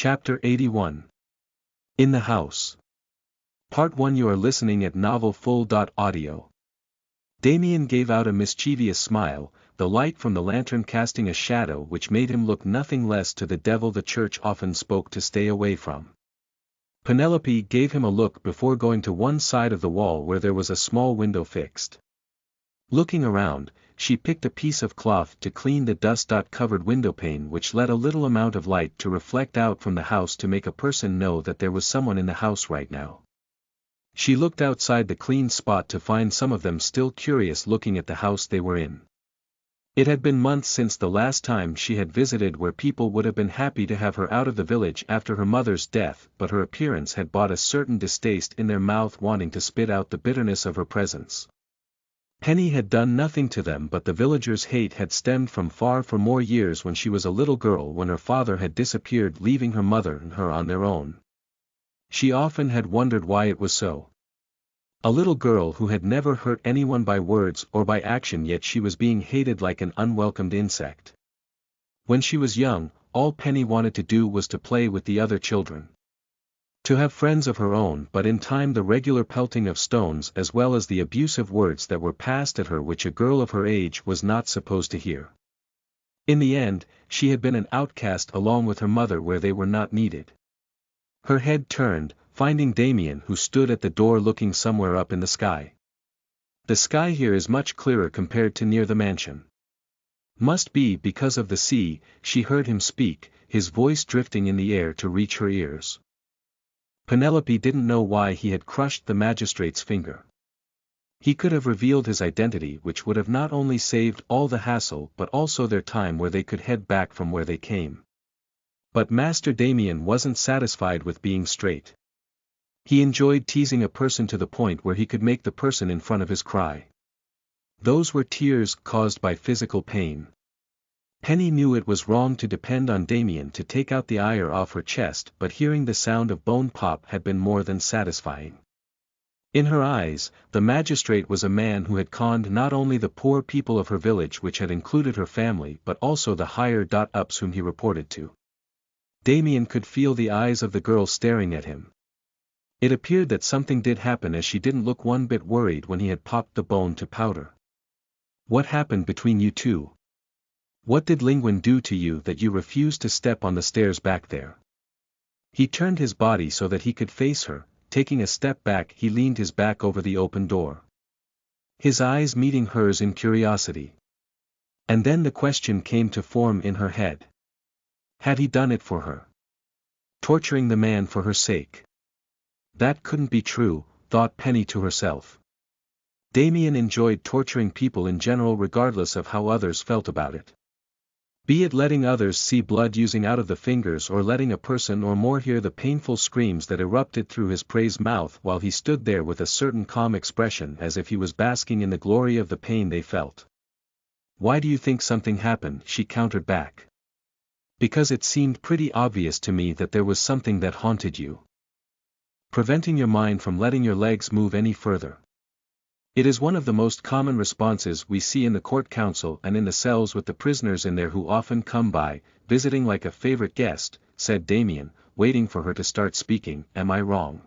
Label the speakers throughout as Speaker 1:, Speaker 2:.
Speaker 1: Chapter 81. In the House. Part 1. You are listening at novelfull.audio. Damien gave out a mischievous smile, the light from the lantern casting a shadow which made him look nothing less to the devil the church often spoke to stay away from. Penelope gave him a look before going to one side of the wall where there was a small window fixed. Looking around, she picked a piece of cloth to clean the dust-covered windowpane which let a little amount of light to reflect out from the house to make a person know that there was someone in the house right now. She looked outside the clean spot to find some of them still curious looking at the house they were in. It had been months since the last time she had visited where people would have been happy to have her out of the village after her mother's death, but her appearance had brought a certain distaste in their mouth wanting to spit out the bitterness of her presence. Penny had done nothing to them, but the villagers' hate had stemmed from far for more years when she was a little girl, when her father had disappeared, leaving her mother and her on their own. She often had wondered why it was so. A little girl who had never hurt anyone by words or by action, yet she was being hated like an unwelcomed insect. When she was young, all Penny wanted to do was to play with the other children. To have friends of her own, but in time the regular pelting of stones as well as the abusive words that were passed at her which a girl of her age was not supposed to hear. In the end, she had been an outcast along with her mother where they were not needed. Her head turned, finding Damien who stood at the door looking somewhere up in the sky. The sky here is much clearer compared to near the mansion. Must be because of the sea, she heard him speak, his voice drifting in the air to reach her ears. Penelope didn't know why he had crushed the magistrate's finger. He could have revealed his identity, which would have not only saved all the hassle but also their time where they could head back from where they came. But Master Damien wasn't satisfied with being straight. He enjoyed teasing a person to the point where he could make the person in front of his cry. Those were tears caused by physical pain. Penny knew it was wrong to depend on Damien to take out the ire off her chest, but hearing the sound of bone pop had been more than satisfying. In her eyes, the magistrate was a man who had conned not only the poor people of her village, which had included her family, but also the higher-ups whom he reported to. Damien could feel the eyes of the girl staring at him. It appeared that something did happen, as she didn't look one bit worried when he had popped the bone to powder. "What happened between you two? What did Lingwin do to you that you refused to step on the stairs back there?" He turned his body so that he could face her, taking a step back. He leaned his back over the open door, his eyes meeting hers in curiosity. And then the question came to form in her head. Had he done it for her? Torturing the man for her sake? That couldn't be true, thought Penny to herself. Damien enjoyed torturing people in general regardless of how others felt about it. Be it letting others see blood oozing out of the fingers, or letting a person or more hear the painful screams that erupted through his praised mouth while he stood there with a certain calm expression as if he was basking in the glory of the pain they felt. "Why do you think something happened?" she countered back. "Because it seemed pretty obvious to me that there was something that haunted you, preventing your mind from letting your legs move any further. It is one of the most common responses we see in the court council and in the cells with the prisoners in there who often come by, visiting like a favorite guest," said Damien, waiting for her to start speaking. "Am I wrong?"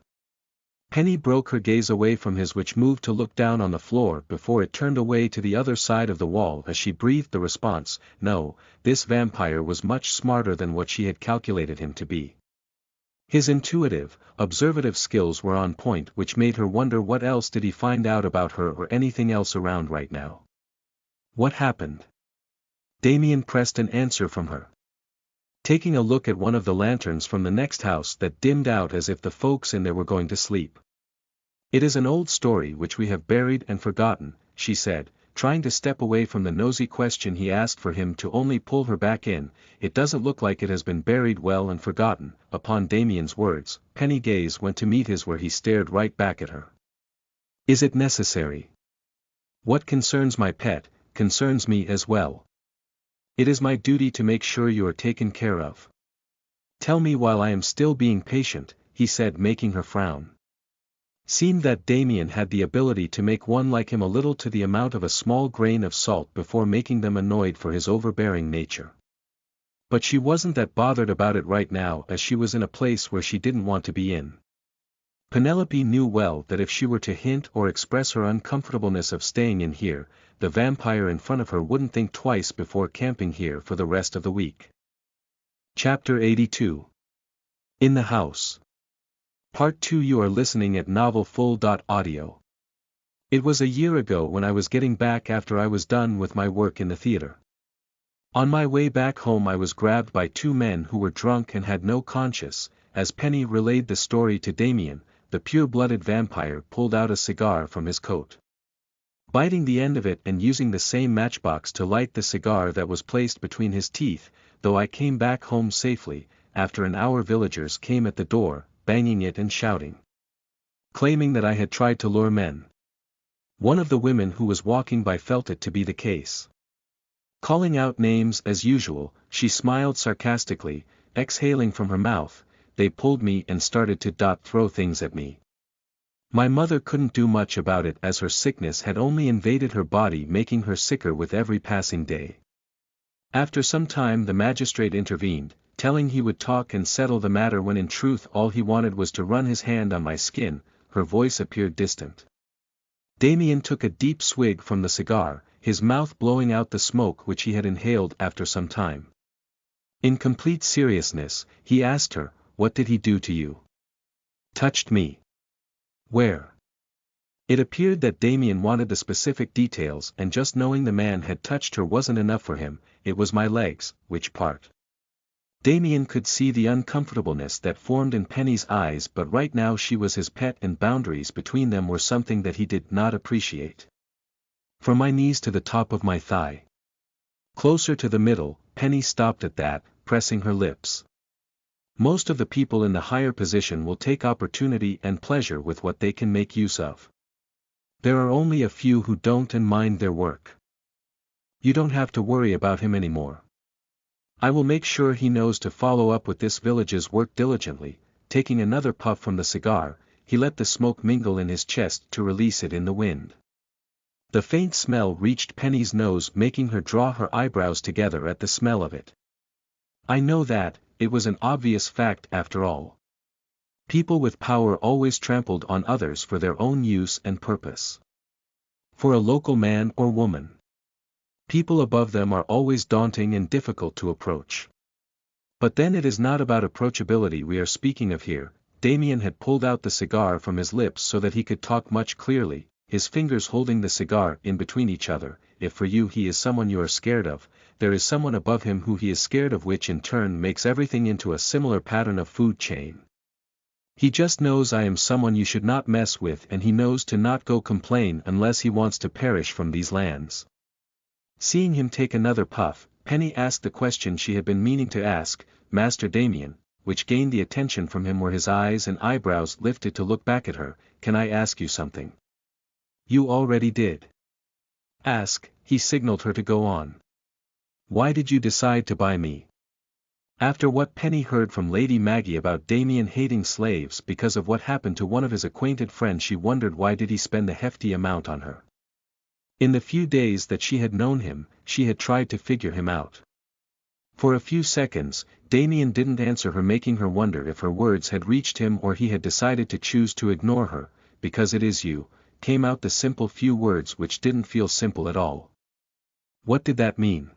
Speaker 1: Penny broke her gaze away from his, which moved to look down on the floor before it turned away to the other side of the wall as she breathed the response. No, this vampire was much smarter than what she had calculated him to be. His intuitive, observative skills were on point, which made her wonder what else did he find out about her or anything else around right now. "What happened?" Damien pressed an answer from her, taking a look at one of the lanterns from the next house that dimmed out as if the folks in there were going to sleep. "It is an old story which we have buried and forgotten," she said, trying to step away from the nosy question he asked for him to only pull her back in. "It doesn't look like it has been buried well and forgotten." Upon Damien's words, Penny's gaze went to meet his, where he stared right back at her. "Is it necessary? What concerns my pet, concerns me as well. It is my duty to make sure you are taken care of. Tell me while I am still being patient," he said, making her frown. Seemed that Damien had the ability to make one like him a little to the amount of a small grain of salt before making them annoyed for his overbearing nature. But she wasn't that bothered about it right now, as she was in a place where she didn't want to be in. Penelope knew well that if she were to hint or express her uncomfortableness of staying in here, the vampire in front of her wouldn't think twice before camping here for the rest of the week. Chapter 82. In the House. Part 2. You are listening at novelfull.audio. It was a year ago when I was getting back after I was done with my work in the theater. On my way back home I was grabbed by two men who were drunk and had no conscience. As Penny relayed the story to Damien, the pure-blooded vampire pulled out a cigar from his coat. Biting the end of it and using the same matchbox to light the cigar that was placed between his teeth, though I came back home safely, after an hour villagers came at the door, banging it and shouting, claiming that I had tried to lure men. One of the women who was walking by felt it to be the case. Calling out names as usual, she smiled sarcastically, exhaling from her mouth, they pulled me and started to throw things at me. My mother couldn't do much about it as her sickness had only invaded her body, making her sicker with every passing day. After some time the magistrate intervened, telling he would talk and settle the matter when in truth all he wanted was to run his hand on my skin. Her voice appeared distant. Damien took a deep swig from the cigar, his mouth blowing out the smoke which he had inhaled after some time. In complete seriousness, he asked her, "What did he do to you?" "Touched me." "Where?" It appeared that Damien wanted the specific details, and just knowing the man had touched her wasn't enough for him. "It was my legs." "Which part?" Damien could see the uncomfortableness that formed in Penny's eyes, but right now she was his pet and boundaries between them were something that he did not appreciate. "From my knees to the top of my thigh." "Closer to the middle." Penny stopped at that, pressing her lips. Most of the people in the higher position will take opportunity and pleasure with what they can make use of. There are only a few who don't and mind their work. You don't have to worry about him anymore. I will make sure he knows to follow up with this village's work diligently." Taking another puff from the cigar, he let the smoke mingle in his chest to release it in the wind. The faint smell reached Penny's nose, making her draw her eyebrows together at the smell of it. I know that. It was an obvious fact after all. People with power always trampled on others for their own use and purpose. For a local man or woman, people above them are always daunting and difficult to approach. But then it is not about approachability we are speaking of here. Damien had pulled out the cigar from his lips so that he could talk much clearly, his fingers holding the cigar in between each other. "If for you he is someone you are scared of, there is someone above him who he is scared of, which in turn makes everything into a similar pattern of food chain. He just knows I am someone you should not mess with, and he knows to not go complain unless he wants to perish from these lands." Seeing him take another puff, Penny asked the question she had been meaning to ask, "Master Damien," which gained the attention from him where his eyes and eyebrows lifted to look back at her, "can I ask you something?" "You already did." "Ask." He signaled her to go on. "Why did you decide to buy me?" After what Penny heard from Lady Maggie about Damien hating slaves because of what happened to one of his acquainted friends, she wondered why did he spend a hefty amount on her. In the few days that she had known him, she had tried to figure him out. For a few seconds, Damien didn't answer her, making her wonder if her words had reached him or he had decided to choose to ignore her. "Because it is you," came out the simple few words which didn't feel simple at all. What did that mean?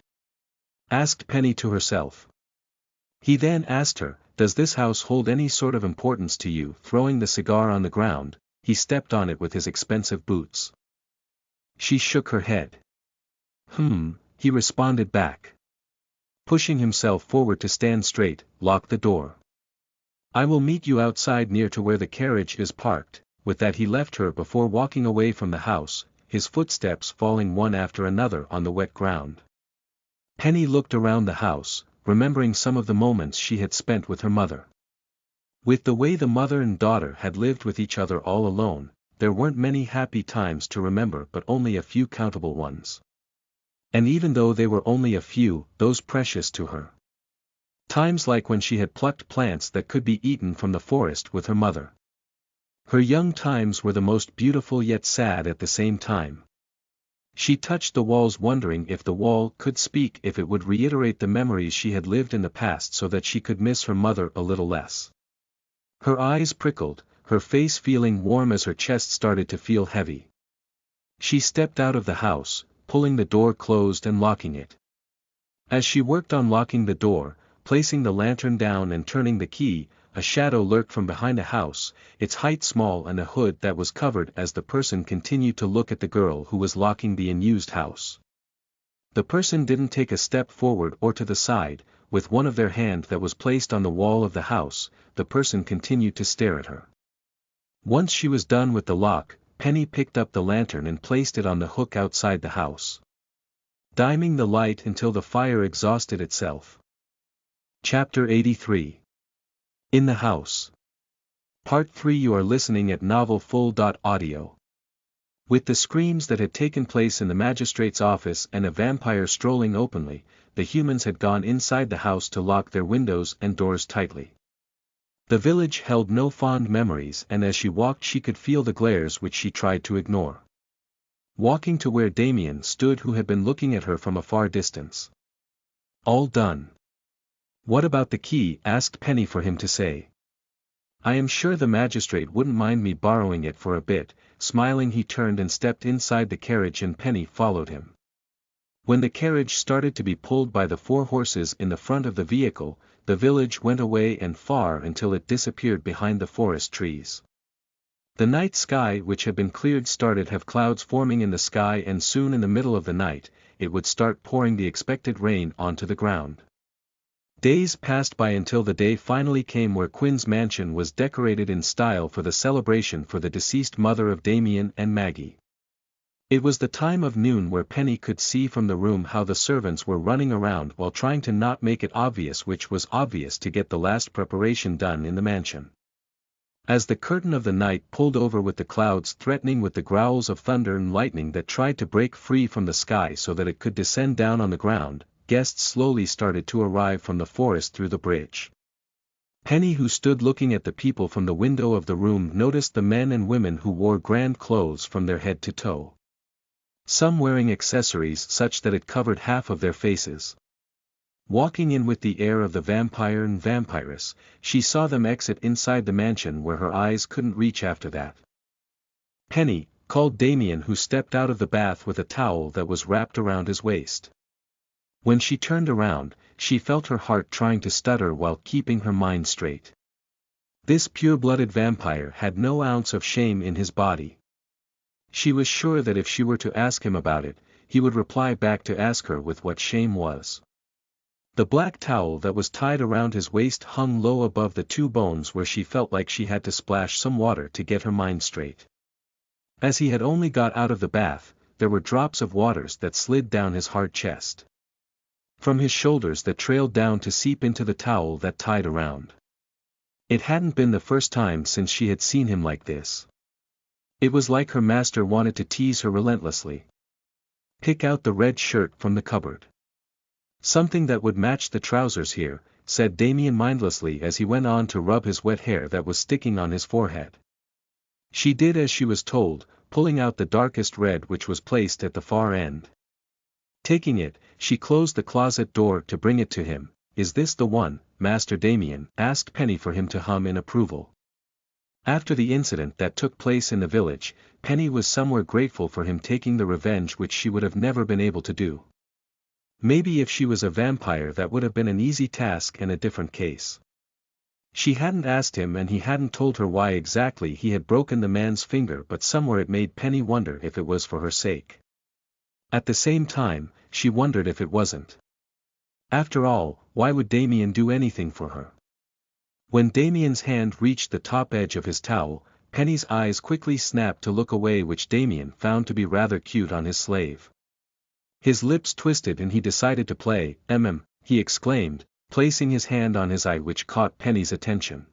Speaker 1: Asked Penny to herself. He then asked her, "Does this house hold any sort of importance to you?" Throwing the cigar on the ground, he stepped on it with his expensive boots. She shook her head. He responded back. Pushing himself forward to stand straight, "Lock the door. I will meet you outside near to where the carriage is parked." With that he left her before walking away from the house, his footsteps falling one after another on the wet ground. Penny looked around the house, remembering some of the moments she had spent with her mother. With the way the mother and daughter had lived with each other all alone, there weren't many happy times to remember, but only a few countable ones. And even though they were only a few, those precious to her. Times like when she had plucked plants that could be eaten from the forest with her mother. Her young times were the most beautiful yet sad at the same time. She touched the walls wondering if the wall could speak, if it would reiterate the memories she had lived in the past so that she could miss her mother a little less. Her eyes prickled, her face feeling warm as her chest started to feel heavy. She stepped out of the house, pulling the door closed and locking it. As she worked on locking the door, placing the lantern down and turning the key, a shadow lurked from behind a house, its height small and a hood that was covered as the person continued to look at the girl who was locking the unused house. The person didn't take a step forward or to the side, with one of their hand that was placed on the wall of the house, the person continued to stare at her. Once she was done with the lock, Penny picked up the lantern and placed it on the hook outside the house, dimming the light until the fire exhausted itself. Chapter 83. In the House. Part 3. You are listening at novelfull.audio. With the screams that had taken place in the magistrate's office and a vampire strolling openly, the humans had gone inside the house to lock their windows and doors tightly. The village held no fond memories, and as she walked she could feel the glares which she tried to ignore. Walking to where Damien stood, who had been looking at her from a far distance. All done. What about the key? Asked Penny for him to say. I am sure the magistrate wouldn't mind me borrowing it for a bit. Smiling, he turned and stepped inside the carriage and Penny followed him. When the carriage started to be pulled by the 4 horses in the front of the vehicle, the village went away and far until it disappeared behind the forest trees. The night sky, which had been cleared, started to have clouds forming in the sky, and soon in the middle of the night, it would start pouring the expected rain onto the ground. Days passed by until the day finally came where Quinn's mansion was decorated in style for the celebration for the deceased mother of Damien and Maggie. It was the time of noon where Penny could see from the room how the servants were running around while trying to not make it obvious, which was obvious, to get the last preparation done in the mansion. As the curtain of the night pulled over with the clouds threatening with the growls of thunder and lightning that tried to break free from the sky so that it could descend down on the ground, guests slowly started to arrive from the forest through the bridge. Penny, who stood looking at the people from the window of the room, noticed the men and women who wore grand clothes from their head to toe. Some wearing accessories such that it covered half of their faces. Walking in with the air of the vampire and vampiress, she saw them exit inside the mansion where her eyes couldn't reach after that. Penny, called Damien, who stepped out of the bath with a towel that was wrapped around his waist. When she turned around, she felt her heart trying to stutter while keeping her mind straight. This pure-blooded vampire had no ounce of shame in his body. She was sure that if she were to ask him about it, he would reply back to ask her with what shame was. The black towel that was tied around his waist hung low above the 2 bones where she felt like she had to splash some water to get her mind straight. As he had only got out of the bath, there were drops of waters that slid down his hard chest. From his shoulders that trailed down to seep into the towel that tied around. It hadn't been the first time since she had seen him like this. It was like her master wanted to tease her relentlessly. Pick out the red shirt from the cupboard. Something that would match the trousers here, said Damien mindlessly as he went on to rub his wet hair that was sticking on his forehead. She did as she was told, pulling out the darkest red which was placed at the far end. Taking it, she closed the closet door to bring it to him. Is this the one, Master Damien? Asked Penny for him to hum in approval. After the incident that took place in the village, Penny was somewhere grateful for him taking the revenge which she would have never been able to do. Maybe if she was a vampire that would have been an easy task and a different case. She hadn't asked him and he hadn't told her why exactly he had broken the man's finger, but somewhere it made Penny wonder if it was for her sake. At the same time, she wondered if it wasn't. After all, why would Damien do anything for her? When Damien's hand reached the top edge of his towel, Penny's eyes quickly snapped to look away, which Damien found to be rather cute on his slave. His lips twisted and he decided to play, he exclaimed, placing his hand on his eye, which caught Penny's attention.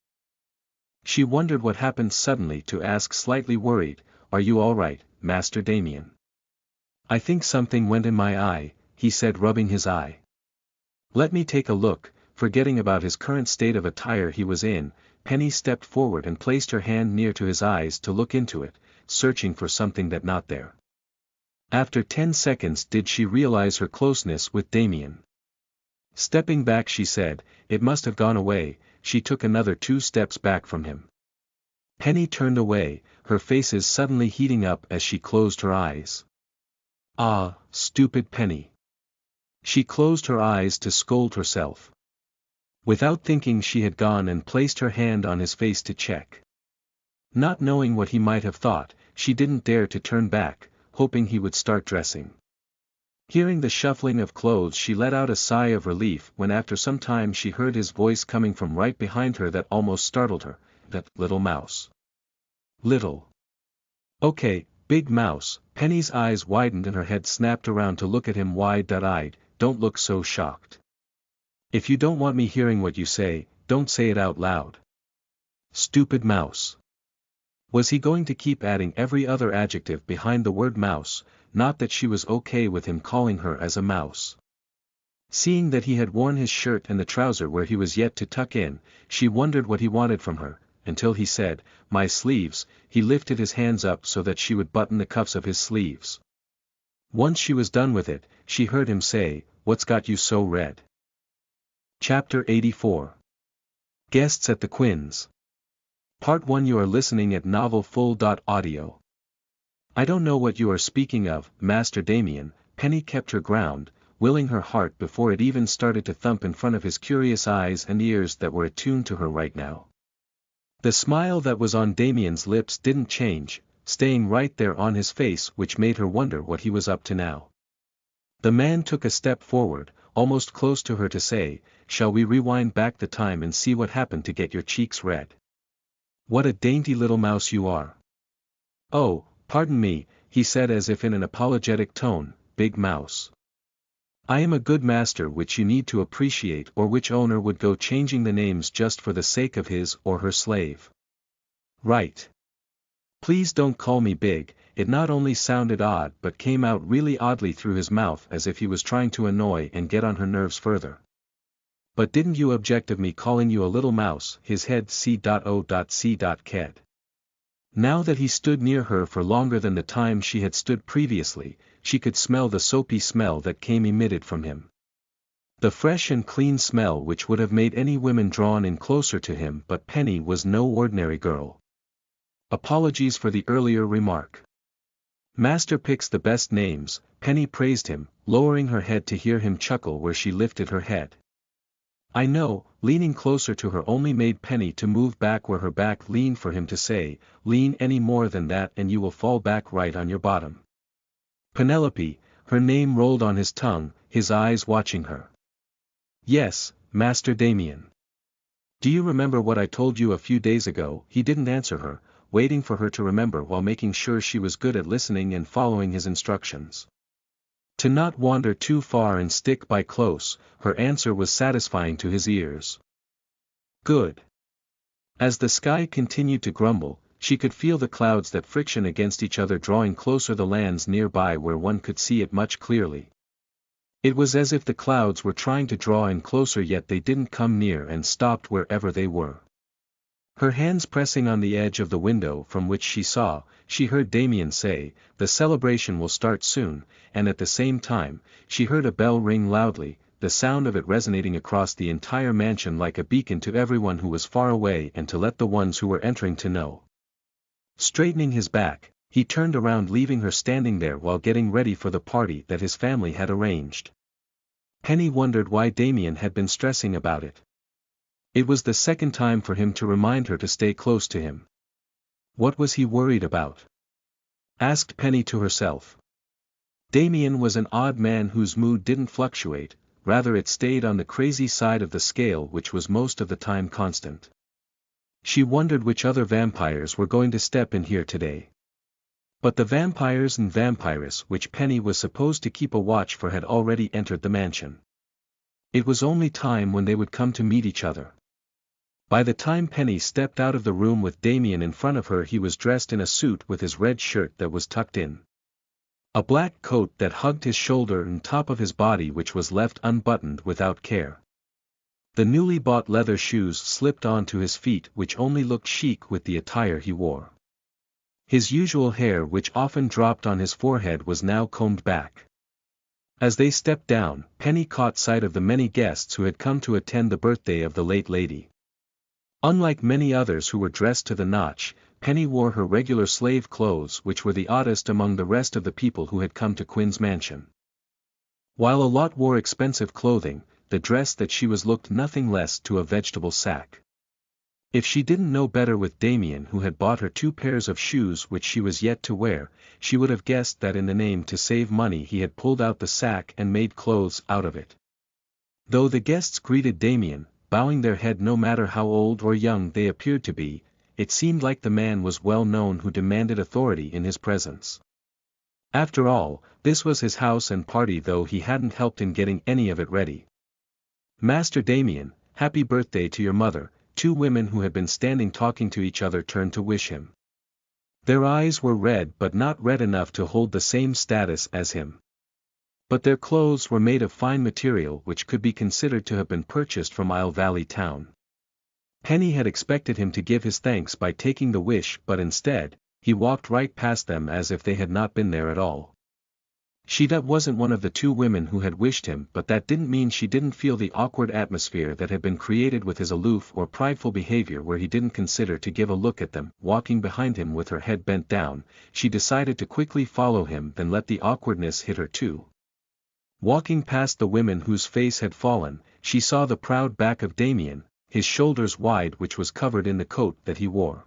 Speaker 1: She wondered what happened suddenly to ask, slightly worried, "Are you all right, Master Damien?" "I think something went in my eye," he said, rubbing his eye. "Let me take a look." Forgetting about his current state of attire he was in, Penny stepped forward and placed her hand near to his eyes to look into it, searching for something that not there. After 10 seconds did she realize her closeness with Damien. Stepping back she said, "It must have gone away." She took another 2 steps back from him. Penny turned away, her faces suddenly heating up as she closed her eyes. Ah, stupid Penny. She closed her eyes to scold herself. Without thinking she had gone and placed her hand on his face to check. Not knowing what he might have thought, she didn't dare to turn back, hoping he would start dressing. Hearing the shuffling of clothes she let out a sigh of relief when after some time she heard his voice coming from right behind her that almost startled her, "That little mouse." Little. Okay, big mouse. Penny's eyes widened and her head snapped around to look at him wide-eyed. "Don't look so shocked. If you don't want me hearing what you say, don't say it out loud." Stupid mouse. Was he going to keep adding every other adjective behind the word mouse? Not that she was okay with him calling her as a mouse. Seeing that he had worn his shirt and the trouser where he was yet to tuck in, she wondered what he wanted from her, until he said, "My sleeves." He lifted his hands up so that she would button the cuffs of his sleeves. Once she was done with it, she heard him say, "What's got you so red?" Chapter 84. Guests at the Quinns. Part 1. You are listening at novelfull.audio. "I don't know what you are speaking of, Master Damien." Penny kept her ground, willing her heart before it even started to thump in front of his curious eyes and ears that were attuned to her right now. The smile that was on Damien's lips didn't change, staying right there on his face, which made her wonder what he was up to now. The man took a step forward, almost close to her to say, "Shall we rewind back the time and see what happened to get your cheeks red? What a dainty little mouse you are." "Oh, pardon me," he said as if in an apologetic tone, "big mouse. I am a good master which you need to appreciate, or which owner would go changing the names just for the sake of his or her slave. Right. Please don't call me big." It not only sounded odd but came out really oddly through his mouth as if he was trying to annoy and get on her nerves further. "But didn't you object of me calling you a little mouse?" His head c.o.c.ked. Now that he stood near her for longer than the time she had stood previously, she could smell the soapy smell that came emitted from him. The fresh and clean smell which would have made any woman drawn in closer to him, but Penny was no ordinary girl. Apologies for the earlier remark. Master picks the best names, Penny praised him, lowering her head to hear him chuckle where she lifted her head. "I know." Leaning closer to her only made Penny to move back where her back leaned for him to say, "Lean any more than that and you will fall back right on your bottom." Penelope, her name rolled on his tongue, his eyes watching her. "Yes, Master Damien. Do you remember what I told you a few days ago?" He didn't answer her, waiting for her to remember while making sure she was good at listening and following his instructions. To not wander too far and stick by close, her answer was satisfying to his ears. Good. As the sky continued to grumble, she could feel the clouds that friction against each other drawing closer the lands nearby where one could see it much clearly. It was as if the clouds were trying to draw in closer yet they didn't come near and stopped wherever they were. Her hands pressing on the edge of the window from which she saw, she heard Damien say, "The celebration will start soon," and at the same time, she heard a bell ring loudly, the sound of it resonating across the entire mansion like a beacon to everyone who was far away and to let the ones who were entering to know. Straightening his back, he turned around leaving her standing there while getting ready for the party that his family had arranged. Penny wondered why Damien had been stressing about it. It was the second time for him to remind her to stay close to him. What was he worried about? Asked Penny to herself. Damien was an odd man whose mood didn't fluctuate, rather it stayed on the crazy side of the scale which was most of the time constant. She wondered which other vampires were going to step in here today. But the vampires and vampiress which Penny was supposed to keep a watch for had already entered the mansion. It was only time when they would come to meet each other. By the time Penny stepped out of the room with Damien in front of her, he was dressed in a suit with his red shirt that was tucked in. A black coat that hugged his shoulder and top of his body which was left unbuttoned without care. The newly bought leather shoes slipped onto his feet which only looked chic with the attire he wore. His usual hair which often dropped on his forehead was now combed back. As they stepped down, Penny caught sight of the many guests who had come to attend the birthday of the late lady. Unlike many others who were dressed to the notch, Penny wore her regular slave clothes which were the oddest among the rest of the people who had come to Quinn's mansion. While a lot wore expensive clothing, the dress that she was looked nothing less to a vegetable sack. If she didn't know better with Damien who had bought her 2 pairs of shoes which she was yet to wear, she would have guessed that in the name to save money he had pulled out the sack and made clothes out of it. Though the guests greeted Damien, bowing their head no matter how old or young they appeared to be, it seemed like the man was well known who demanded authority in his presence. After all, this was his house and party though he hadn't helped in getting any of it ready. "Master Damien, happy birthday to your mother." 2 women who had been standing talking to each other turned to wish him. Their eyes were red but not red enough to hold the same status as him. But their clothes were made of fine material which could be considered to have been purchased from Isle Valley town. Penny had expected him to give his thanks by taking the wish but instead, he walked right past them as if they had not been there at all. She wasn't one of the 2 women who had wished him but that didn't mean she didn't feel the awkward atmosphere that had been created with his aloof or prideful behavior where he didn't consider to give a look at them. Walking behind him with her head bent down, she decided to quickly follow him then let the awkwardness hit her too. Walking past the women whose face had fallen, she saw the proud back of Damien, his shoulders wide which was covered in the coat that he wore.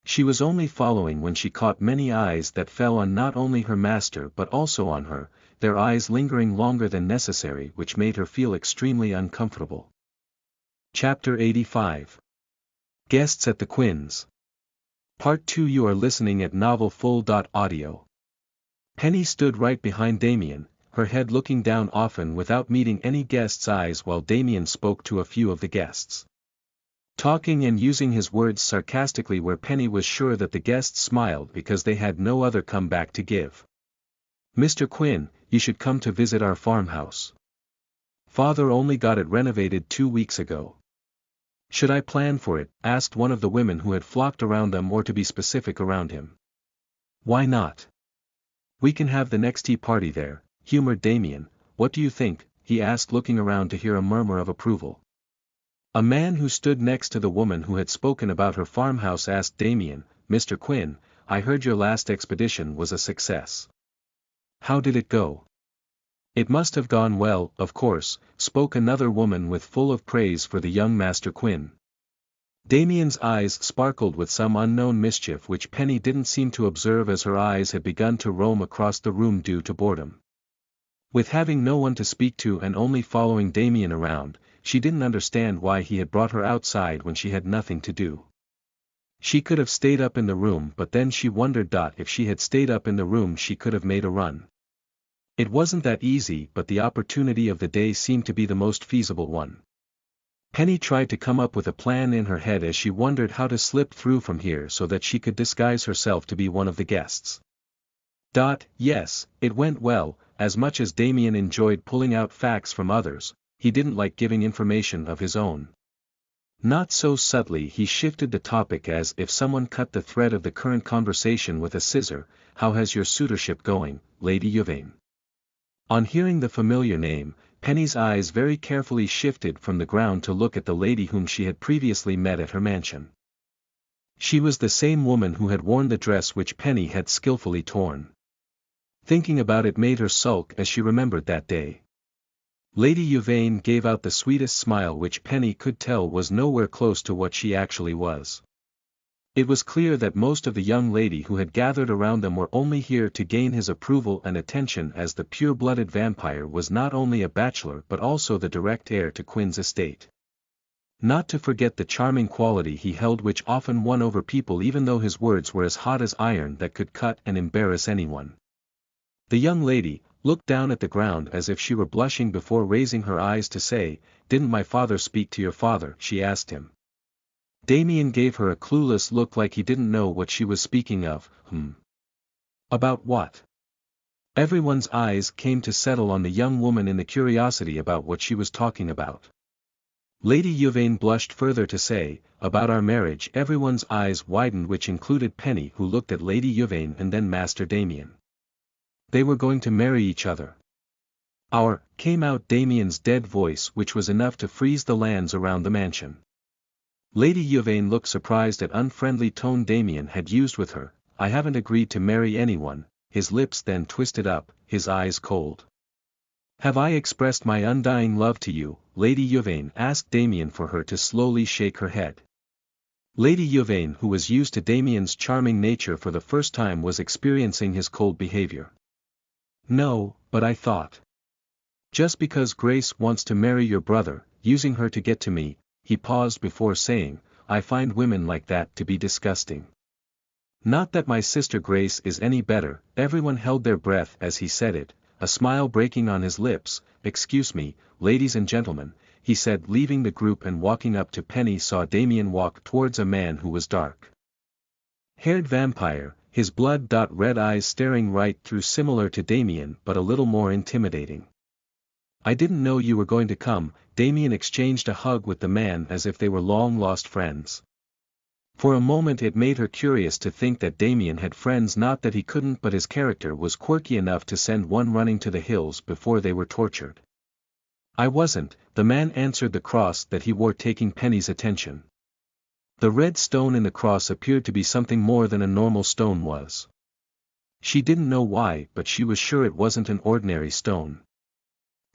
Speaker 1: She was only following when she caught many eyes that fell on not only her master but also on her, their eyes lingering longer than necessary which made her feel extremely uncomfortable. Chapter 85 Guests at the Quinns. Part 2. You are listening at novelfull.audio. Penny stood right behind Damien, her head looking down often without meeting any guest's eyes while Damien spoke to a few of the guests. Talking and using his words sarcastically where Penny was sure that the guests smiled because they had no other comeback to give. "Mr. Quinn, you should come to visit our farmhouse. Father only got it renovated 2 weeks ago." "Should I plan for it?" asked one of the women who had flocked around them, or to be specific around him. "Why not? We can have the next tea party there," humored Damien. "What do you think?" he asked looking around to hear a murmur of approval. A man who stood next to the woman who had spoken about her farmhouse asked Damien, "Mr. Quinn, I heard your last expedition was a success. How did it go?" "It must have gone well, of course," spoke another woman with full of praise for the young Master Quinn. Damien's eyes sparkled with some unknown mischief which Penny didn't seem to observe as her eyes had begun to roam across the room due to boredom. With having no one to speak to and only following Damien around, she didn't understand why he had brought her outside when she had nothing to do. She could have stayed up in the room but then she wondered if she had stayed up in the room she could have made a run. It wasn't that easy but the opportunity of the day seemed to be the most feasible one. Penny tried to come up with a plan in her head as she wondered how to slip through from here so that she could disguise herself to be one of the guests. Yes, it went well. As much as Damien enjoyed pulling out facts from others, he didn't like giving information of his own. Not so subtly he shifted the topic as if someone cut the thread of the current conversation with a scissor. "How has your suitorship going, Lady Yvain?" On hearing the familiar name, Penny's eyes very carefully shifted from the ground to look at the lady whom she had previously met at her mansion. She was the same woman who had worn the dress which Penny had skillfully torn. Thinking about it made her sulk as she remembered that day. Lady Yvain gave out the sweetest smile which Penny could tell was nowhere close to what she actually was. It was clear that most of the young lady who had gathered around them were only here to gain his approval and attention, as the pure-blooded vampire was not only a bachelor but also the direct heir to Quinn's estate. Not to forget the charming quality he held which often won over people even though his words were as hot as iron that could cut and embarrass anyone. The young lady looked down at the ground as if she were blushing before raising her eyes to say, "Didn't my father speak to your father?" she asked him. Damien gave her a clueless look like he didn't know what she was speaking of. About what?" Everyone's eyes came to settle on the young woman in the curiosity about what she was talking about. Lady Yvain blushed further to say, about our marriage everyone's eyes widened, which included Penny, who looked at Lady Yvain and then Master Damien. They were going to marry each other. Came out Damien's dead voice, which was enough to freeze the lands around the mansion. Lady Yvain looked surprised at unfriendly tone Damien had used with her. I haven't agreed to marry anyone. His lips then twisted up, his eyes cold. Have I expressed my undying love to you? Lady Yvain asked Damien for her to slowly shake her head. Lady Yvain, who was used to Damien's charming nature, for the first time was experiencing his cold behavior. No, but I thought. Just because Grace wants to marry your brother, using her to get to me, he paused before saying, I find women like that to be disgusting. Not that my sister Grace is any better. Everyone held their breath as he said it, a smile breaking on his lips. Excuse me, ladies and gentlemen, he said, leaving the group and walking up to Penny. Saw Damien walk towards a man who was dark-haired vampire, his blood-red eyes staring right through, similar to Damien but a little more intimidating. I didn't know you were going to come. Damien exchanged a hug with the man as if they were long-lost friends. For a moment it made her curious to think that Damien had friends, not that he couldn't, but his character was quirky enough to send one running to the hills before they were tortured. I wasn't, the man answered, the cross that he wore taking Penny's attention. The red stone in the cross appeared to be something more than a normal stone was. She didn't know why, but she was sure it wasn't an ordinary stone.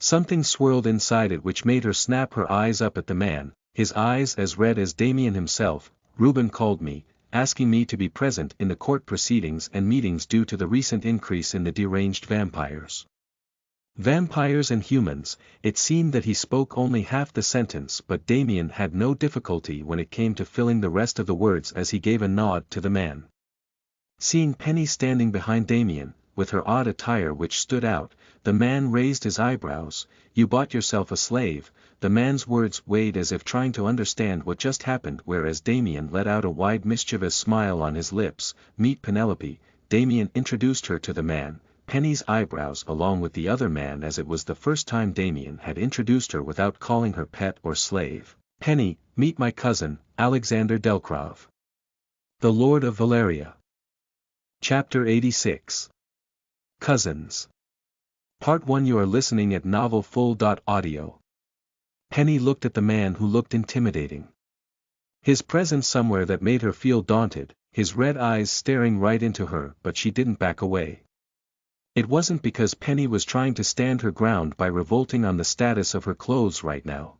Speaker 1: Something swirled inside it which made her snap her eyes up at the man, his eyes as red as Damien himself. Reuben called me, asking me to be present in the court proceedings and meetings due to the recent increase in the deranged vampires. Vampires and humans. It seemed that he spoke only half the sentence, but Damien had no difficulty when it came to filling the rest of the words as he gave a nod to the man. Seeing Penny standing behind Damien, with her odd attire which stood out, the man raised his eyebrows. You bought yourself a slave. The man's words weighed as if trying to understand what just happened, whereas Damien let out a wide mischievous smile on his lips. Meet Penelope. Damien introduced her to the man. Penny's eyebrows along with the other man, as it was the first time Damien had introduced her without calling her pet or slave. Penny, meet my cousin, Alexander Delcrov, the Lord of Valeria. Chapter 86. Cousins. Part 1. You are listening at novelfull.audio. Penny looked at the man who looked intimidating. His presence somewhere that made her feel daunted, his red eyes staring right into her, but she didn't back away. It wasn't because Penny was trying to stand her ground by revolting on the status of her clothes right now.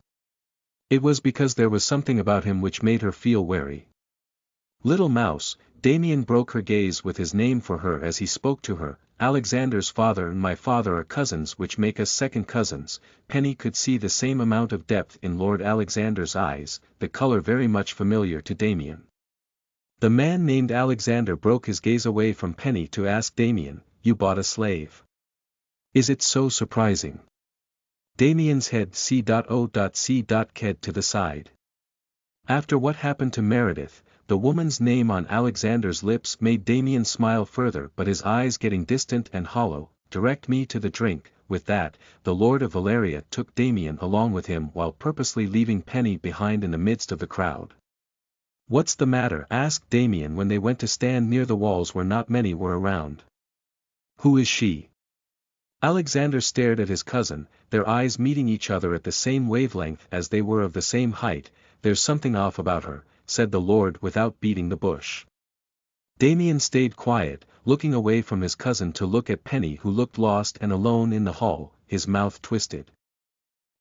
Speaker 1: It was because there was something about him which made her feel wary. Little mouse. Damien broke her gaze with his name for her as he spoke to her. Alexander's father and my father are cousins, which make us second cousins. Penny could see the same amount of depth in Lord Alexander's eyes, the color very much familiar to Damien. The man named Alexander broke his gaze away from Penny to ask Damien, you bought a slave? Is it so surprising? Damien's head C.O.C.Ked to the side. After what happened to Meredith, the woman's name on Alexander's lips made Damien smile further, but his eyes getting distant and hollow. Direct me to the drink. With that, the Lord of Valeria took Damien along with him while purposely leaving Penny behind in the midst of the crowd. What's the matter? Asked Damien when they went to stand near the walls where not many were around. Who is she? Alexander stared at his cousin, their eyes meeting each other at the same wavelength as they were of the same height. There's something off about her, said the Lord without beating the bush. Damien stayed quiet, looking away from his cousin to look at Penny, who looked lost and alone in the hall, his mouth twisted.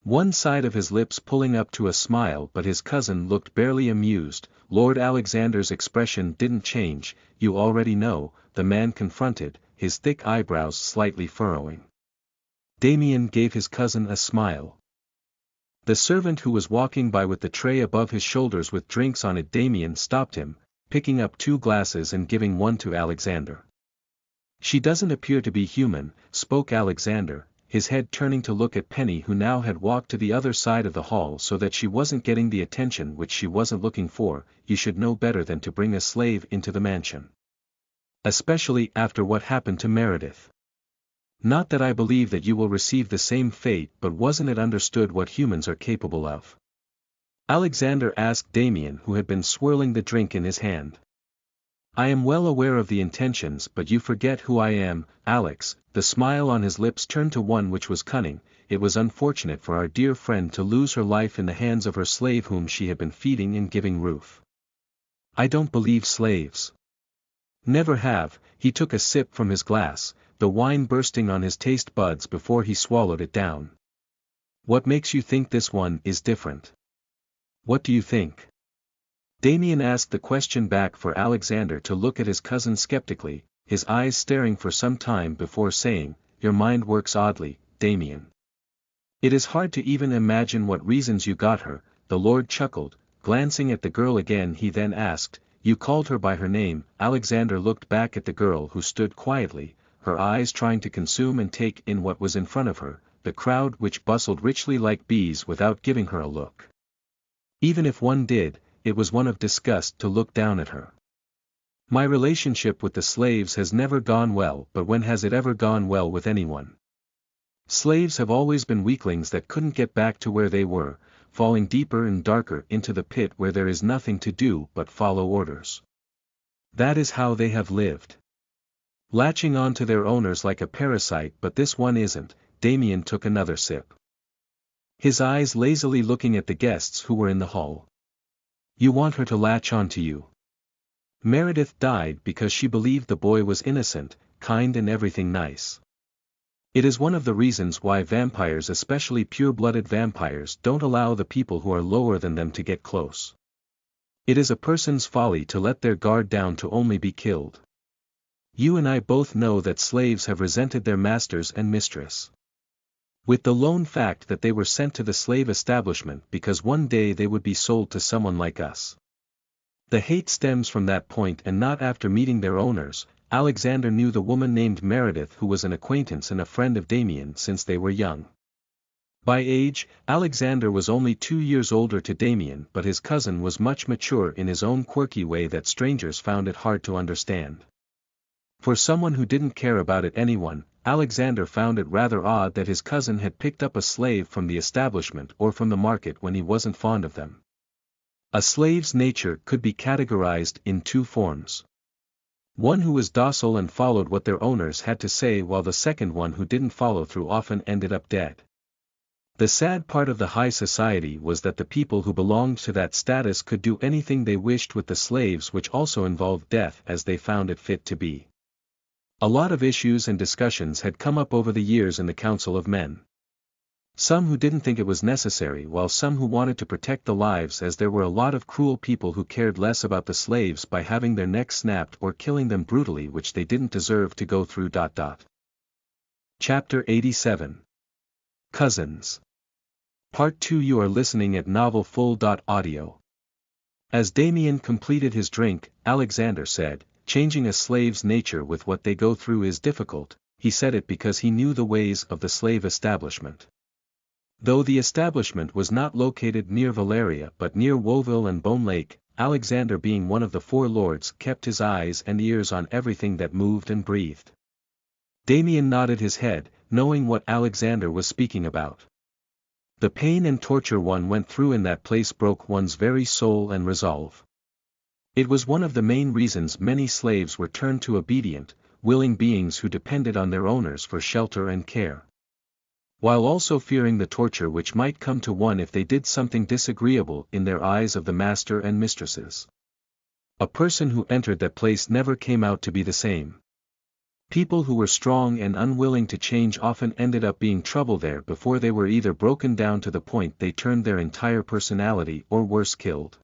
Speaker 1: One side of his lips pulling up to a smile, but his cousin looked barely amused. Lord Alexander's expression didn't change. You already know, the man confronted, his thick eyebrows slightly furrowing. Damien gave his cousin a smile. The servant who was walking by with the tray above his shoulders with drinks on it. Damien stopped him, picking up 2 glasses and giving one to Alexander. She doesn't appear to be human, spoke Alexander, his head turning to look at Penny, who now had walked to the other side of the hall so that she wasn't getting the attention which she wasn't looking for. You should know better than to bring a slave into the mansion. Especially after what happened to Meredith. Not that I believe that you will receive the same fate, but wasn't it understood what humans are capable of? Alexander asked Damien, who had been swirling the drink in his hand. I am well aware of the intentions, but you forget who I am, Alex. The smile on his lips turned to one which was cunning. It was unfortunate for our dear friend to lose her life in the hands of her slave whom she had been feeding and giving roof. I don't believe slaves. Never have. He took a sip from his glass, the wine bursting on his taste buds before he swallowed it down. What makes you think this one is different? What do you think? Damien asked the question back for Alexander to look at his cousin skeptically, his eyes staring for some time before saying, Your mind works oddly, Damien. It is hard to even imagine what reasons you got her. The Lord chuckled, glancing at the girl again. He then asked, You called her by her name? Alexander looked back at the girl who stood quietly, her eyes trying to consume and take in what was in front of her, the crowd which bustled richly like bees without giving her a look. Even if one did, it was one of disgust to look down at her. My relationship with the slaves has never gone well, but when has it ever gone well with anyone? Slaves have always been weaklings that couldn't get back to where they were, falling deeper and darker into the pit where there is nothing to do but follow orders. That is how they have lived. Latching on to their owners like a parasite, but this one isn't. Damien took another sip. His eyes lazily looking at the guests who were in the hall. You want her to latch on to you. Meredith died because she believed the boy was innocent, kind and everything nice. It is one of the reasons why vampires, especially pure-blooded vampires, don't allow the people who are lower than them to get close. It is a person's folly to let their guard down to only be killed. You and I both know that slaves have resented their masters and mistress. With the lone fact that they were sent to the slave establishment because one day they would be sold to someone like us. The hate stems from that point and not after meeting their owners. Alexander knew the woman named Meredith, who was an acquaintance and a friend of Damien since they were young. By age, Alexander was only 2 years older to Damien, but his cousin was much mature in his own quirky way that strangers found it hard to understand. For someone who didn't care about it anyone, Alexander found it rather odd that his cousin had picked up a slave from the establishment or from the market when he wasn't fond of them. A slave's nature could be categorized in 2 forms. One who was docile and followed what their owners had to say, while the second one who didn't follow through often ended up dead. The sad part of the high society was that the people who belonged to that status could do anything they wished with the slaves, which also involved death as they found it fit to be. A lot of issues and discussions had come up over the years in the Council of Men. Some who didn't think it was necessary, while some who wanted to protect the lives, as there were a lot of cruel people who cared less about the slaves by having their necks snapped or killing them brutally, which they didn't deserve to go through. Chapter 87. Cousins. Part 2. You are listening at novelfull.audio. As Damien completed his drink, Alexander said, Changing a slave's nature with what they go through is difficult. He said it because he knew the ways of the slave establishment. Though the establishment was not located near Valeria but near Woeville and Bone Lake, Alexander, being one of the 4 lords, kept his eyes and ears on everything that moved and breathed. Damien nodded his head, knowing what Alexander was speaking about. The pain and torture one went through in that place broke one's very soul and resolve. It was one of the main reasons many slaves were turned to obedient, willing beings who depended on their owners for shelter and care. While also fearing the torture which might come to one if they did something disagreeable in their eyes of the master and mistresses. A person who entered that place never came out to be the same. People who were strong and unwilling to change often ended up being trouble there before they were either broken down to the point they turned their entire personality or worse, killed.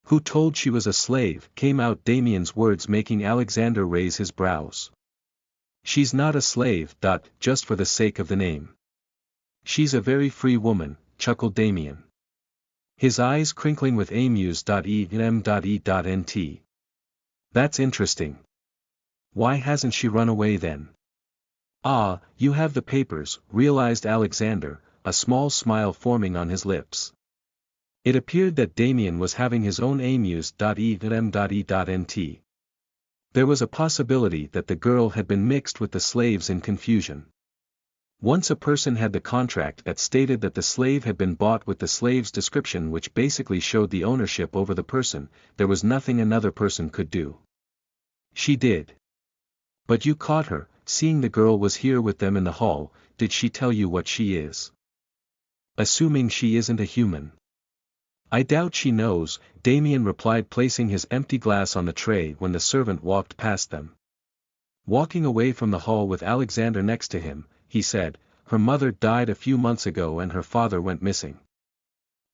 Speaker 1: Who told she was a slave? Came out Damien's words, making Alexander raise his brows. She's not a slave, just for the sake of the name. She's a very free woman, chuckled Damien. His eyes crinkling with amuse.em.e.nt. That's interesting. Why hasn't she run away then? Ah, you have the papers, realized Alexander, a small smile forming on his lips. It appeared that Damien was having his own amuse.em.e.nt. There was a possibility that the girl had been mixed with the slaves in confusion. Once a person had the contract that stated that the slave had been bought with the slave's description, which basically showed the ownership over the person. There was nothing another person could do. She did. But you caught her, seeing the girl was here with them in the hall. Did she tell you what she is? Assuming she isn't a human. I doubt she knows, Damien replied, placing his empty glass on the tray when the servant walked past them. Walking away from the hall with Alexander next to him, he said, her mother died a few months ago and her father went missing.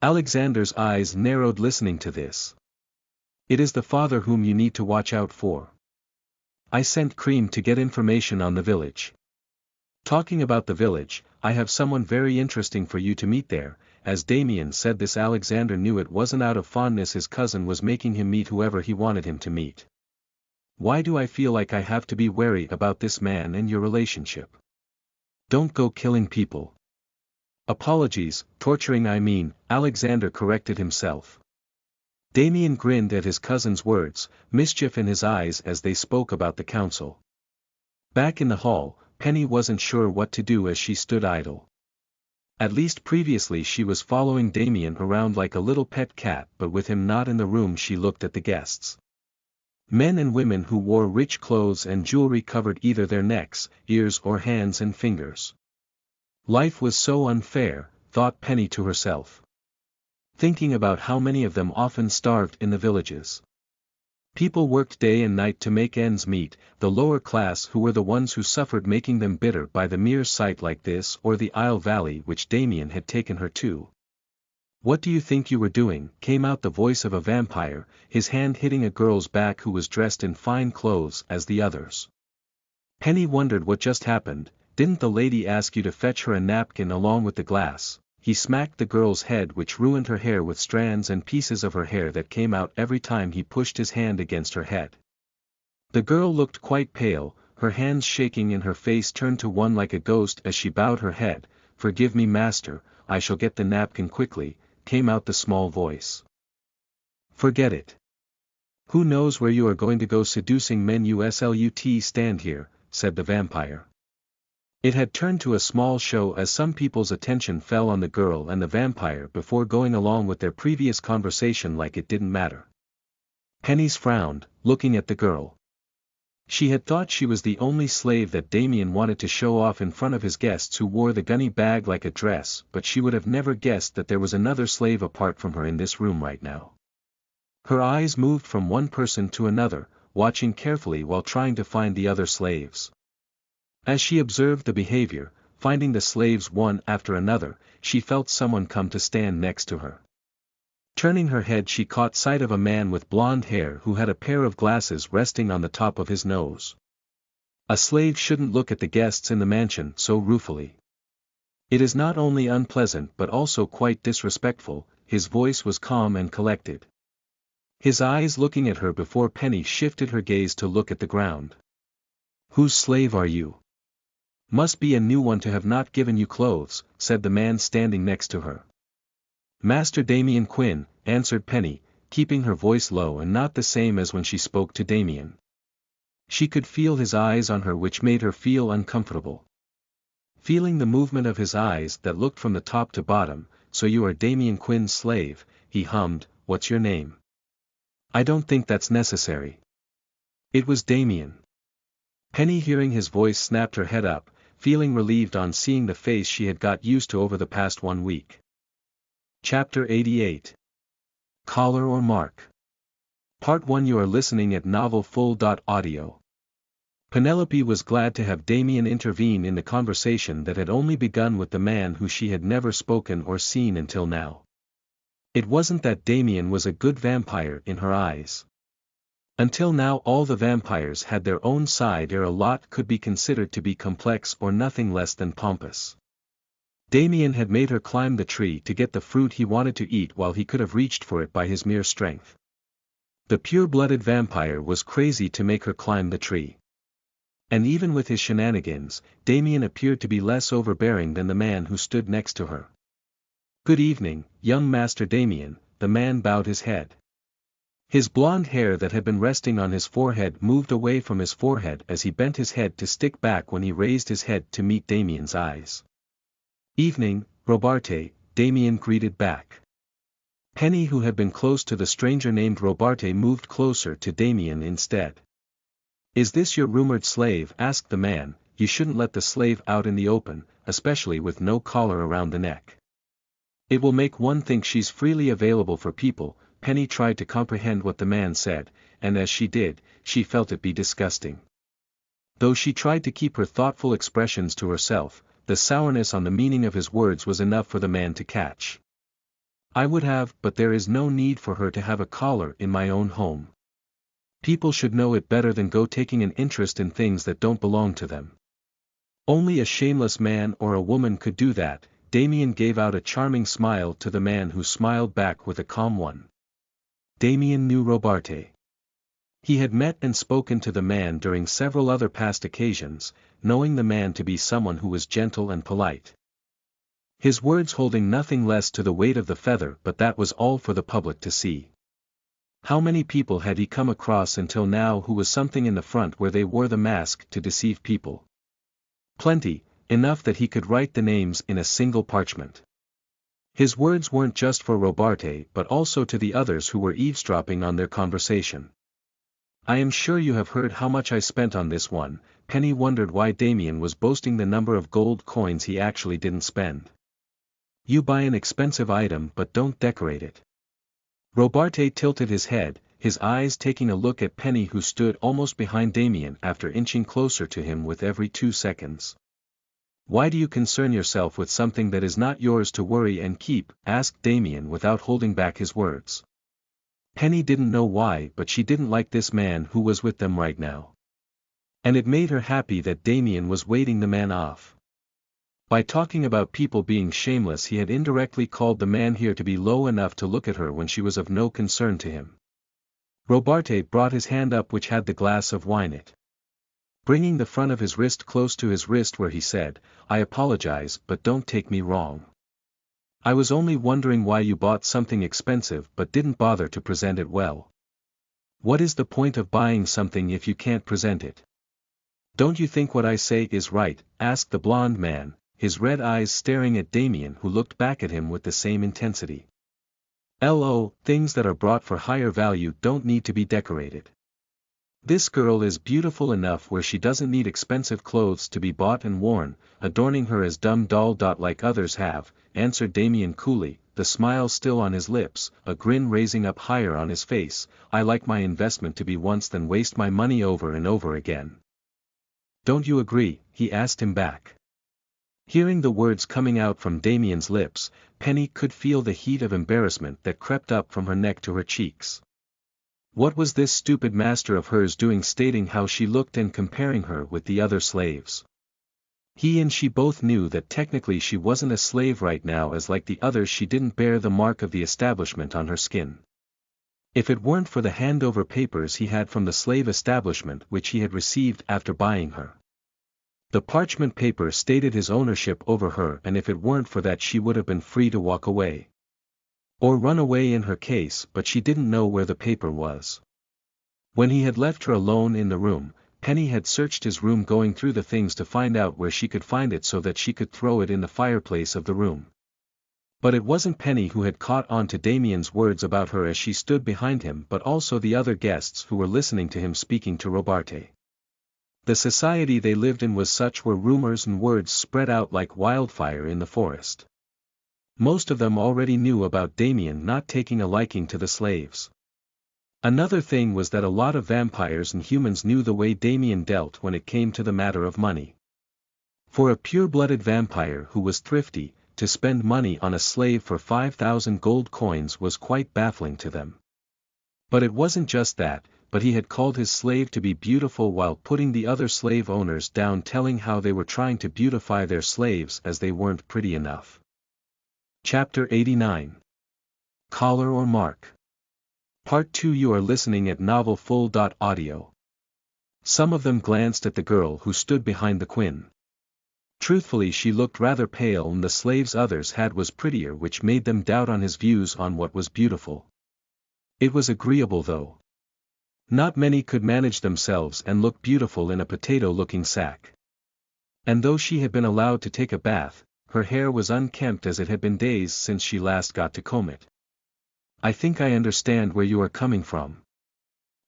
Speaker 1: Alexander's eyes narrowed listening to this. It is the father whom you need to watch out for. I sent Cream to get information on the village. Talking about the village, I have someone very interesting for you to meet there. As Damien said this, Alexander knew it wasn't out of fondness his cousin was making him meet whoever he wanted him to meet. Why do I feel like I have to be wary about this man and your relationship? Don't go killing people. Apologies, torturing I mean, Alexander corrected himself. Damien grinned at his cousin's words, mischief in his eyes as they spoke about the council. Back in the hall, Penny wasn't sure what to do as she stood idle. At least previously she was following Damien around like a little pet cat, but with him not in the room she looked at the guests. Men and women who wore rich clothes and jewelry covered either their necks, ears or hands and fingers. Life was so unfair, thought Penny to herself. Thinking about how many of them often starved in the villages. People worked day and night to make ends meet, the lower class who were the ones who suffered, making them bitter by the mere sight like this or the Isle Valley which Damien had taken her to. What do you think you were doing? Came out the voice of a vampire, his hand hitting a girl's back who was dressed in fine clothes as the others. Penny wondered what just happened. Didn't the lady ask you to fetch her a napkin along with the glass? He smacked the girl's head, which ruined her hair with strands and pieces of her hair that came out every time he pushed his hand against her head. The girl looked quite pale, her hands shaking and her face turned to one like a ghost as she bowed her head. Forgive me, master, I shall get the napkin quickly, came out the small voice. Forget it. Who knows where you are going to go seducing men? Slut, stand here, said the vampire. It had turned to a small show as some people's attention fell on the girl and the vampire before going along with their previous conversation like it didn't matter. Penny frowned, looking at the girl. She had thought she was the only slave that Damien wanted to show off in front of his guests who wore the gunny bag like a dress, but she would have never guessed that there was another slave apart from her in this room right now. Her eyes moved from one person to another, watching carefully while trying to find the other slaves. As she observed the behavior, finding the slaves one after another, she felt someone come to stand next to her. Turning her head, she caught sight of a man with blonde hair who had a pair of glasses resting on the top of his nose. A slave shouldn't look at the guests in the mansion so ruefully. It is not only unpleasant but also quite disrespectful. His voice was calm and collected. His eyes looking at her before Penny shifted her gaze to look at the ground. Whose slave are you? Must be a new one to have not given you clothes, said the man standing next to her. Master Damien Quinn, answered Penny, keeping her voice low and not the same as when she spoke to Damien. She could feel his eyes on her, which made her feel uncomfortable. Feeling the movement of his eyes that looked from the top to bottom, so you are Damien Quinn's slave, he hummed, what's your name? I don't think that's necessary. It was Damien. Penny, hearing his voice, snapped her head up, feeling relieved on seeing the face she had got used to over the past 1 week. Chapter 88. Collar or Mark. Part 1. You are listening at novelfull.audio. Penelope was glad to have Damien intervene in the conversation that had only begun with the man who she had never spoken or seen until now. It wasn't that Damien was a good vampire in her eyes. Until now all the vampires had their own side, ere a lot could be considered to be complex or nothing less than pompous. Damien had made her climb the tree to get the fruit he wanted to eat while he could have reached for it by his mere strength. The pure-blooded vampire was crazy to make her climb the tree. And even with his shenanigans, Damien appeared to be less overbearing than the man who stood next to her. Good evening, young Master Damien, the man bowed his head. His blonde hair that had been resting on his forehead moved away from his forehead as he bent his head to stick back when he raised his head to meet Damien's eyes. "Evening, Robarte," Damien greeted back. Penny, who had been close to the stranger named Robarte, moved closer to Damien instead. "Is this your rumored slave?" asked the man. "You shouldn't let the slave out in the open, especially with no collar around the neck. It will make one think she's freely available for people." Penny tried to comprehend what the man said, and as she did, she felt it be disgusting. Though she tried to keep her thoughtful expressions to herself, the sourness on the meaning of his words was enough for the man to catch. "I would have, but there is no need for her to have a collar in my own home. People should know it better than go taking an interest in things that don't belong to them. Only a shameless man or a woman could do that." Damien gave out a charming smile to the man, who smiled back with a calm one. Damien knew Robarte. He had met and spoken to the man during several other past occasions, knowing the man to be someone who was gentle and polite. His words holding nothing less to the weight of the feather, but that was all for the public to see. How many people had he come across until now who was something in the front where they wore the mask to deceive people? Plenty, enough that he could write the names in a single parchment. His words weren't just for Robarte but also to the others who were eavesdropping on their conversation. "I am sure you have heard how much I spent on this one." Penny wondered why Damien was boasting the number of gold coins he actually didn't spend. "You buy an expensive item but don't decorate it." Robarte tilted his head, his eyes taking a look at Penny, who stood almost behind Damien after inching closer to him with every 2 seconds. "Why do you concern yourself with something that is not yours to worry and keep?" asked Damien without holding back his words. Penny didn't know why, but she didn't like this man who was with them right now. And it made her happy that Damien was waiting the man off. By talking about people being shameless, he had indirectly called the man here to be low enough to look at her when she was of no concern to him. Robarte brought his hand up, which had the glass of wine in it. Bringing the front of his wrist close to his wrist, where he said, "I apologize, but don't take me wrong. I was only wondering why you bought something expensive but didn't bother to present it well. What is the point of buying something if you can't present it? Don't you think what I say is right?" asked the blonde man, his red eyes staring at Damien, who looked back at him with the same intensity. Things that are brought for higher value don't need to be decorated. This girl is beautiful enough where she doesn't need expensive clothes to be bought and worn, adorning her as dumb doll. Like others have, answered Damien coolly, the smile still on his lips, a grin raising up higher on his face. "I like my investment to be once than waste my money over and over again." "Don't you agree?" he asked him back. Hearing the words coming out from Damien's lips, Penny could feel the heat of embarrassment that crept up from her neck to her cheeks. What was this stupid master of hers doing, stating how she looked and comparing her with the other slaves? He and she both knew that technically she wasn't a slave right now, as like the others she didn't bear the mark of the establishment on her skin. If it weren't for the handover papers he had from the slave establishment which he had received after buying her. The parchment paper stated his ownership over her, and if it weren't for that she would have been free to walk away. Or run away in her case, but she didn't know where the paper was. When he had left her alone in the room, Penny had searched his room, going through the things to find out where she could find it so that she could throw it in the fireplace of the room. But it wasn't Penny who had caught on to Damien's words about her as she stood behind him, but also the other guests who were listening to him speaking to Robarte. The society they lived in was such where rumors and words spread out like wildfire in the forest. Most of them already knew about Damien not taking a liking to the slaves. Another thing was that a lot of vampires and humans knew the way Damien dealt when it came to the matter of money. For a pure-blooded vampire who was thrifty, to spend money on a slave for 5,000 gold coins was quite baffling to them. But it wasn't just that, but he had called his slave to be beautiful while putting the other slave owners down, telling how they were trying to beautify their slaves as they weren't pretty enough. Chapter 89. Collar or Mark. Part 2. You are listening at novelfull.audio. Some of them glanced at the girl who stood behind the queen. Truthfully, she looked rather pale, and the slaves others had was prettier, which made them doubt on his views on what was beautiful. It was agreeable though. Not many could manage themselves and look beautiful in a potato-looking sack. And though she had been allowed to take a bath, her hair was unkempt as it had been days since she last got to comb it. I think I understand where you are coming from.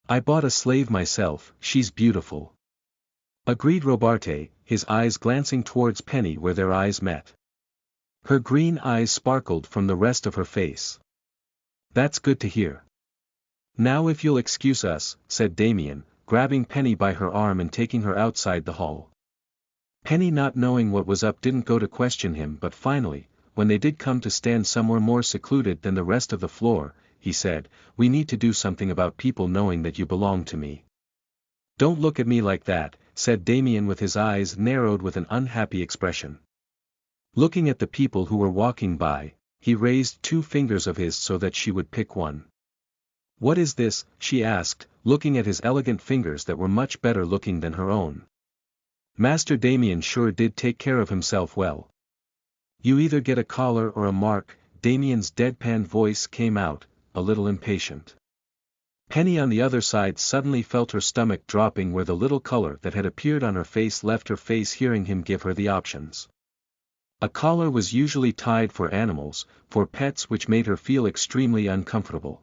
Speaker 1: I bought a slave myself, she's beautiful. Agreed Robarte, his eyes glancing towards Penny where their eyes met. Her green eyes sparkled from the rest of her face. That's good to hear. Now if you'll excuse us, said Damien, grabbing Penny by her arm and taking her outside the hall. Penny, not knowing what was up, didn't go to question him, but finally, when they did come to stand somewhere more secluded than the rest of the floor, he said, "We need to do something about people knowing that you belong to me." "Don't look at me like that," said Damien with his eyes narrowed with an unhappy expression. Looking at the people who were walking by, he raised 2 fingers of his so that she would pick one. "What is this?" she asked, looking at his elegant fingers that were much better looking than her own. Master Damien sure did take care of himself well. "You either get a collar or a mark," Damien's deadpan voice came out, a little impatient. Penny on the other side suddenly felt her stomach dropping where the little color that had appeared on her face left her face hearing him give her the options. A collar was usually tied for animals, for pets, which made her feel extremely uncomfortable.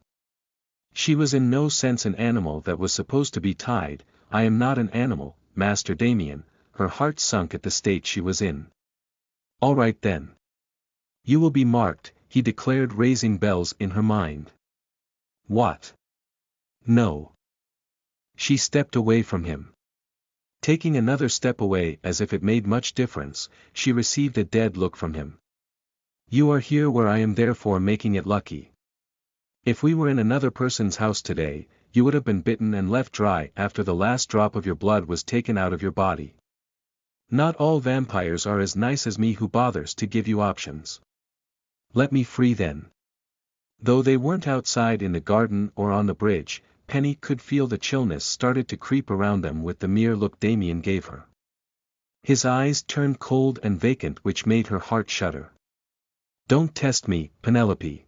Speaker 1: She was in no sense an animal that was supposed to be tied. "I am not an animal, Master Damien." Her heart sunk at the state she was in. "All right then. You will be marked," he declared, raising bells in her mind. "What? No." She stepped away from him. Taking another step away as if it made much difference, she received a dead look from him. "You are here where I am, therefore making it lucky. If we were in another person's house today, you would have been bitten and left dry after the last drop of your blood was taken out of your body. Not all vampires are as nice as me who bothers to give you options. Let me free then." Though they weren't outside in the garden or on the bridge, Penny could feel the chillness started to creep around them with the mere look Damien gave her. His eyes turned cold and vacant, which made her heart shudder. "Don't test me, Penelope.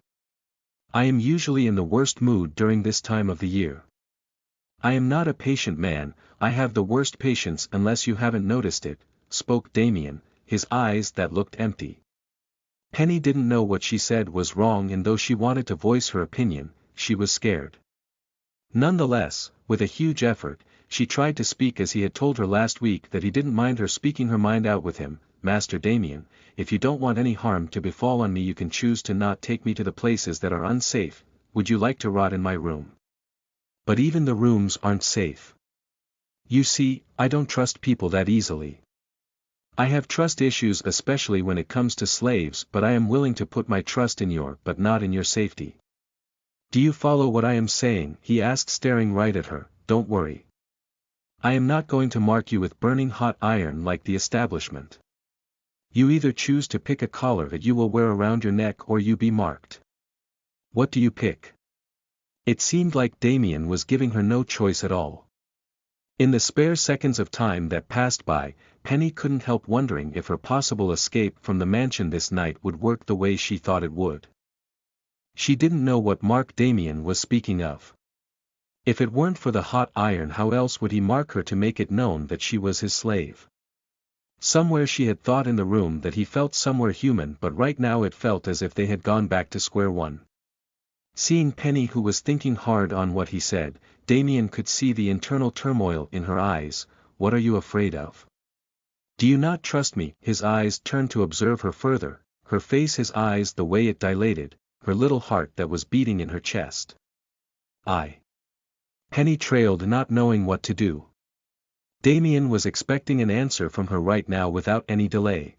Speaker 1: I am usually in the worst mood during this time of the year. I am not a patient man, I have the worst patience unless you haven't noticed it," spoke Damien, his eyes that looked empty. Penny didn't know what she said was wrong, and though she wanted to voice her opinion, she was scared. Nonetheless, with a huge effort, she tried to speak as he had told her last week that he didn't mind her speaking her mind out with him. "Master Damien, if you don't want any harm to befall on me, you can choose to not take me to the places that are unsafe. Would you like to rot in my room? But even the rooms aren't safe. You see, I don't trust people that easily. I have trust issues, especially when it comes to slaves, but I am willing to put my trust in but not in your safety. Do you follow what I am saying?" he asked, staring right at her. "Don't worry. I am not going to mark you with burning hot iron like the establishment. You either choose to pick a collar that you will wear around your neck or you be marked. What do you pick?" It seemed like Damien was giving her no choice at all. In the spare seconds of time that passed by, Penny couldn't help wondering if her possible escape from the mansion this night would work the way she thought it would. She didn't know what mark Damien was speaking of. If it weren't for the hot iron, how else would he mark her to make it known that she was his slave? Somewhere she had thought in the room that he felt somewhere human, but right now it felt as if they had gone back to square one. Seeing Penny, who was thinking hard on what he said, Damien could see the internal turmoil in her eyes. "What are you afraid of? Do you not trust me?" His eyes turned to observe her further, her face, his eyes, the way it dilated, her little heart that was beating in her chest. Penny trailed, not knowing what to do. Damien was expecting an answer from her right now without any delay.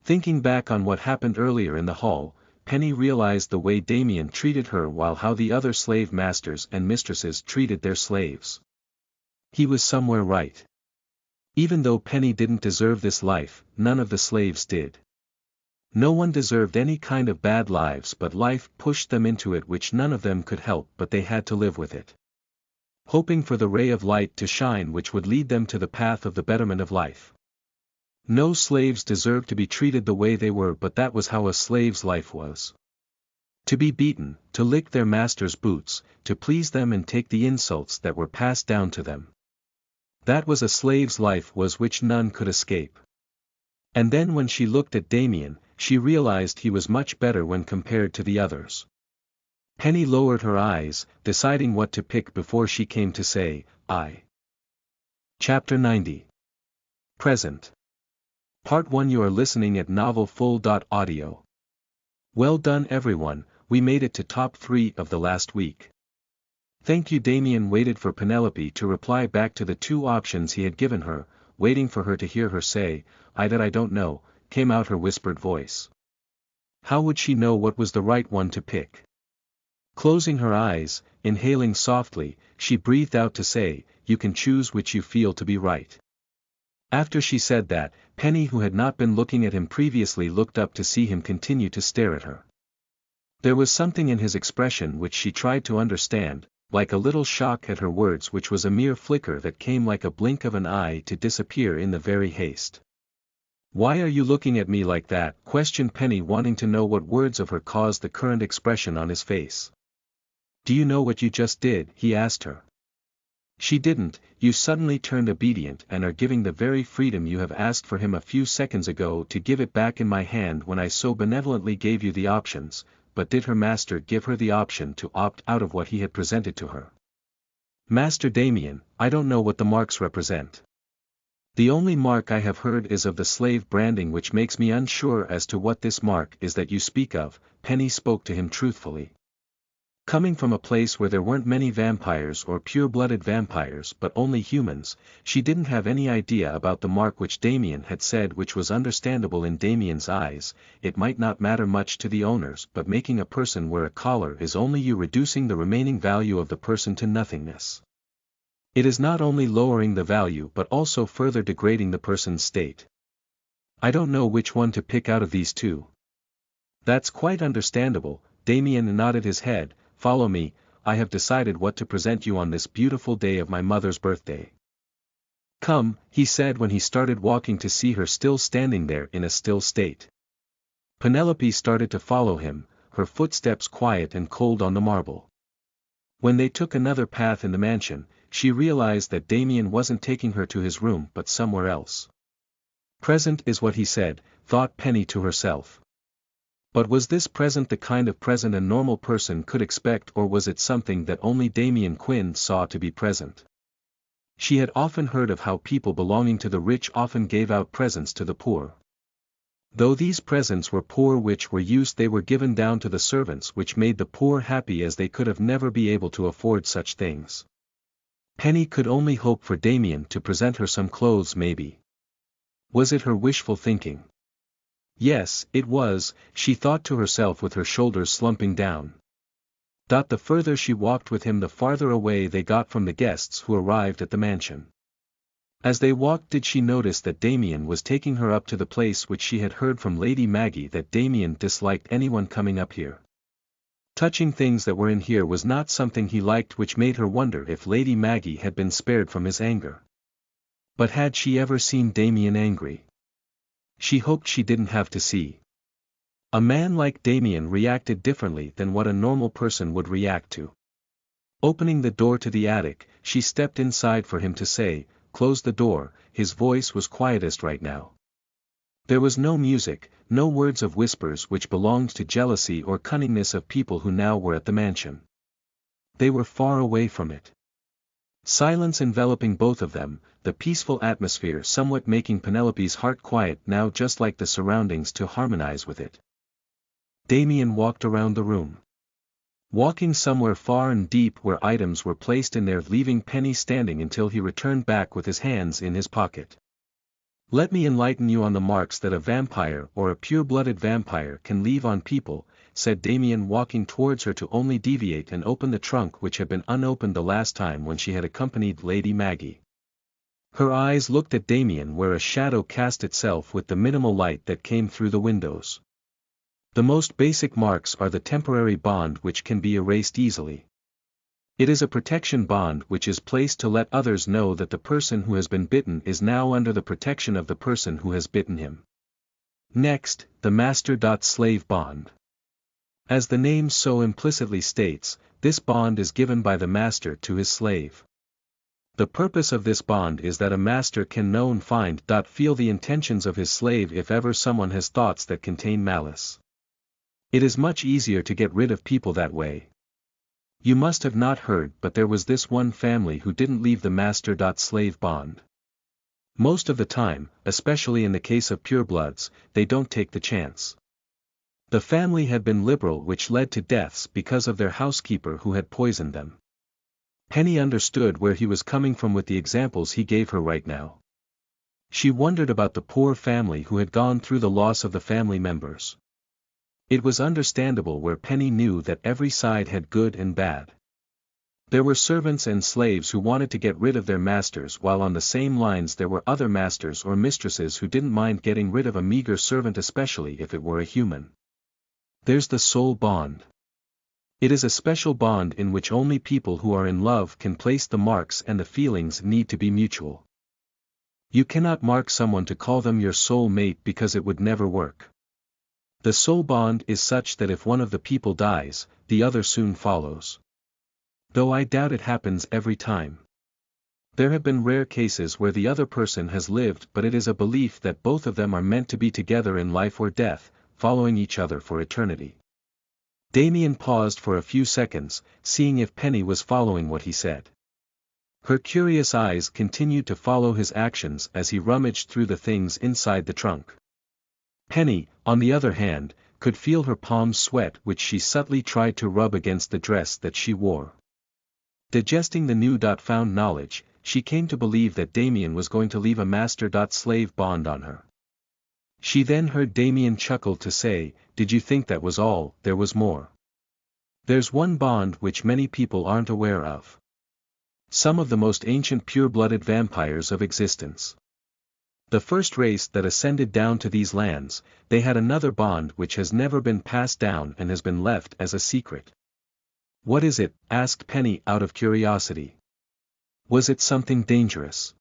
Speaker 1: Thinking back on what happened earlier in the hall, Penny realized the way Damien treated her while how the other slave masters and mistresses treated their slaves. He was somewhere right. Even though Penny didn't deserve this life, none of the slaves did. No one deserved any kind of bad lives, but life pushed them into it, which none of them could help, but they had to live with it. Hoping for the ray of light to shine which would lead them to the path of the betterment of life. No slaves deserved to be treated the way they were, but that was how a slave's life was. To be beaten, to lick their master's boots, to please them and take the insults that were passed down to them. That was a slave's life was which none could escape. And then when she looked at Damien, she realized he was much better when compared to the others. Penny lowered her eyes, deciding what to pick before she came to say, I. Chapter 90. Present. Part 1. You are listening at novelfull.audio. Well done everyone, we made it to top 3 of the last week. Thank you. Damien waited for Penelope to reply back to the 2 options he had given her, waiting for her to hear her say, I don't know, came out her whispered voice. How would she know what was the right one to pick? Closing her eyes, inhaling softly, she breathed out to say, you can choose which you feel to be right. After she said that, Penny, who had not been looking at him previously, looked up to see him continue to stare at her. There was something in his expression which she tried to understand, like a little shock at her words, which was a mere flicker that came like a blink of an eye to disappear in the very haste. Why are you looking at me like that? Questioned Penny, wanting to know what words of her caused the current expression on his face. Do you know what you just did? He asked her. She didn't. You suddenly turned obedient and are giving the very freedom you have asked for him a few seconds ago to give it back in my hand when I so benevolently gave you the options. But did her master give her the option to opt out of what he had presented to her? Master Damien, I don't know what the marks represent. The only mark I have heard is of the slave branding, which makes me unsure as to what this mark is that you speak of. Penny spoke to him truthfully. Coming from a place where there weren't many vampires or pure-blooded vampires but only humans, she didn't have any idea about the mark which Damien had said, which was understandable in Damien's eyes. It might not matter much to the owners, but making a person wear a collar is only you reducing the remaining value of the person to nothingness. It is not only lowering the value but also further degrading the person's state. I don't know which one to pick out of these 2. That's quite understandable. Damien nodded his head. Follow me, I have decided what to present you on this beautiful day of my mother's birthday. Come, he said when he started walking to see her still standing there in a still state. Penelope started to follow him, her footsteps quiet and cold on the marble. When they took another path in the mansion, she realized that Damien wasn't taking her to his room but somewhere else. Present is what he said, thought Penny to herself. But was this present the kind of present a normal person could expect, or was it something that only Damien Quinn saw to be present? She had often heard of how people belonging to the rich often gave out presents to the poor. Though these presents were poor which were used, they were given down to the servants, which made the poor happy as they could have never be able to afford such things. Penny could only hope for Damien to present her some clothes maybe. Was it her wishful thinking? Yes, it was, she thought to herself with her shoulders slumping down. The further she walked with him, the farther away they got from the guests who arrived at the mansion. As they walked, did she notice that Damien was taking her up to the place which she had heard from Lady Maggie that Damien disliked anyone coming up here. Touching things that were in here was not something he liked, which made her wonder if Lady Maggie had been spared from his anger. But had she ever seen Damien angry? She hoped she didn't have to see. A man like Damien reacted differently than what a normal person would react to. Opening the door to the attic, she stepped inside for him to say, "Close the door." His voice was quietest right now. There was no music, no words of whispers which belonged to jealousy or cunningness of people who now were at the mansion. They were far away from it. Silence enveloping both of them, the peaceful atmosphere somewhat making Penelope's heart quiet now, just like the surroundings to harmonize with it. Damien walked around the room. Walking somewhere far and deep where items were placed in there, leaving Penny standing until he returned back with his hands in his pocket. Let me enlighten you on the marks that a vampire or a pure-blooded vampire can leave on people, said Damien, walking towards her to only deviate and open the trunk which had been unopened the last time when she had accompanied Lady Maggie. Her eyes looked at Damien where a shadow cast itself with the minimal light that came through the windows. The most basic marks are the temporary bond which can be erased easily. It is a protection bond which is placed to let others know that the person who has been bitten is now under the protection of the person who has bitten him. Next, the master-slave bond. As the name so implicitly states, this bond is given by the master to his slave. The purpose of this bond is that a master can know and feel the intentions of his slave if ever someone has thoughts that contain malice. It is much easier to get rid of people that way. You must have not heard, but there was this one family who didn't leave the master-slave bond. Most of the time, especially in the case of purebloods, they don't take the chance. The family had been liberal, which led to deaths because of their housekeeper who had poisoned them. Penny understood where he was coming from with the examples he gave her right now. She wondered about the poor family who had gone through the loss of the family members. It was understandable where Penny knew that every side had good and bad. There were servants and slaves who wanted to get rid of their masters, while on the same lines there were other masters or mistresses who didn't mind getting rid of a meager servant, especially if it were a human. There's the soul bond. It is a special bond in which only people who are in love can place the marks, and the feelings need to be mutual. You cannot mark someone to call them your soul mate because it would never work. The soul bond is such that if one of the people dies, the other soon follows. Though I doubt it happens every time. There have been rare cases where the other person has lived, but it is a belief that both of them are meant to be together in life or death, following each other for eternity. Damien paused for a few seconds, seeing if Penny was following what he said. Her curious eyes continued to follow his actions as he rummaged through the things inside the trunk. Penny, on the other hand, could feel her palms sweat, which she subtly tried to rub against the dress that she wore. Digesting the new-found knowledge, she came to believe that Damien was going to leave a master-slave bond on her. She then heard Damien chuckle to say, "Did you think that was all?" There was more. There's one bond which many people aren't aware of. Some of the most ancient pure-blooded vampires of existence. The first race that ascended down to these lands, they had another bond which has never been passed down and has been left as a secret. "What is it?" asked Penny out of curiosity. "Was it something dangerous?"